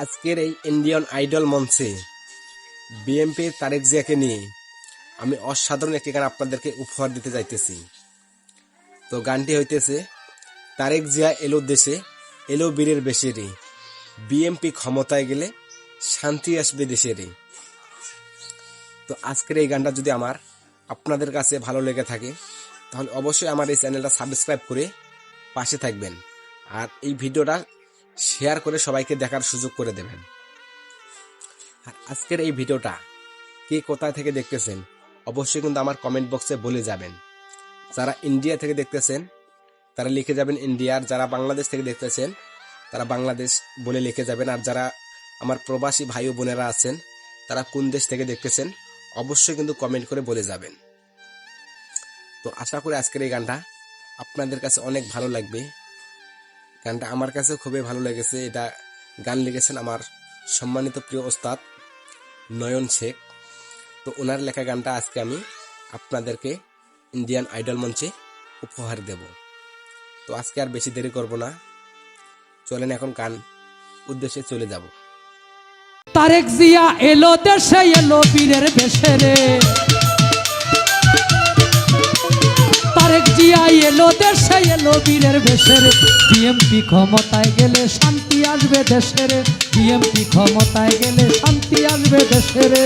আজকের এই Indian idol মঞ্চে বিএমপি তারেক জিয়াকে নিয়ে আমি অসাধারণ একটি গান আপনাদেরকে উপহার দিতে যাইতেছি। তো গানটি হইতেছে, তারেক জিয়া এলো দেশে, এলো বীরের বেশে রে, বিএমপি ক্ষমতায় গেলে শান্তি আসবে দেশে রে। তো আজকের এই গানটা যদি আমার আপনাদের কাছে ভালো লেগে থাকে তাহলে অবশ্যই আমার এই চ্যানেলটা সাবস্ক্রাইব করে পাশে থাকবেন, আর এই ভিডিওটা শেয়ার করে সবাইকে দেখার সুযোগ করে দেবেন। আর আজকের এই ভিডিওটা কে কোথায় থেকে দেখতেছেন অবশ্যই কিন্তু আমার কমেন্ট বক্সে বলে যাবেন। যারা ইন্ডিয়া থেকে দেখতেছেন তারা লিখে যাবেন ইন্ডিয়া, আর যারা বাংলাদেশ থেকে দেখতেছেন তারা বাংলাদেশ বলে লিখে যাবেন। আর যারা আমার প্রবাসী ভাই ও বোনেরা আছেন তারা কোন দেশ থেকে দেখতেছেন অবশ্যই কিন্তু কমেন্ট করে বলে যাবেন। তো আশা করি আজকের এই গানটা আপনাদের কাছে অনেক ভালো লাগবে। গানটা আমার কাছে খুবই ভালো লেগেছে। এটা গান লিখেছেন আমার সম্মানিত প্রিয় ওস্তাদ নয়ন শেখ। তো ওনার লেখা গানটা আজকে আমি আপনাদেরকে ইন্ডিয়ান আইডল মঞ্চে উপহার দেব। তো আজকে আর বেশি দেরি করব না, চলেন এখন গান উদ্দেশ্যে চলে যাব। তারেক জিয়া এলো দেশে, এলো বীরের বেশে রে। তারেক জিয়া এলো দেশে, এলো বীরের বেশে রে, বিএমপি ক্ষমতায় গেলে শান্তি আসবে দেশে রে, বিএমপি ক্ষমতায় গেলে শান্তি আসবে দেশে রে।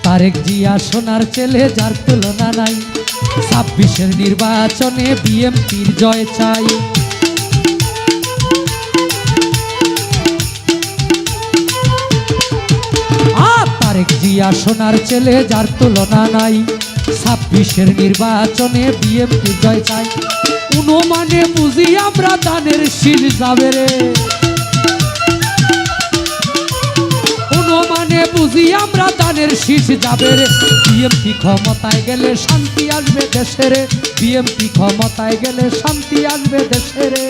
তারেক জিয়া সোনার ছেলে, যার তুলনা নাই, ২৬-এর নির্বাচনে বিএমপির জয় চাই। তারেক জিয়া সোনার ছেলে, যার তুলনা নাই, ২৬-এর নির্বাচনে বিএমপির জয় চাই। মানে বুঝি আমরা দানের শীষ যাবে রে, মানে বুঝি আমরা দানের শীষ যাবে রে, বিএমপি ক্ষমতায় গেলে শান্তি আসবে দেশে রে, বিএমপি ক্ষমতায় গেলে শান্তি আসবে দেশে রে।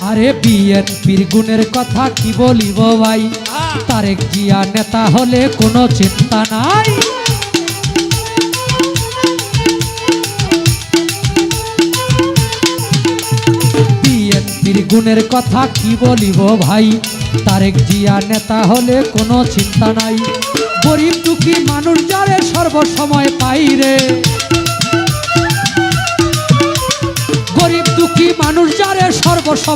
আরে বিএনপির গুণের কথা কি বলিব ভাই, তারেক জিয়া নেতা হলে কোনো চিন্তা নাই। বিএনপির গুণের কথা কি বলিব ভাই, তারেক জিয়া নেতা হলে কোনো চিন্তা নাই। গরিব দুঃখী মানুষ যারে সর্বসময় পাই রে, গরিব দুঃখী মানুষ যারে সর্বসময়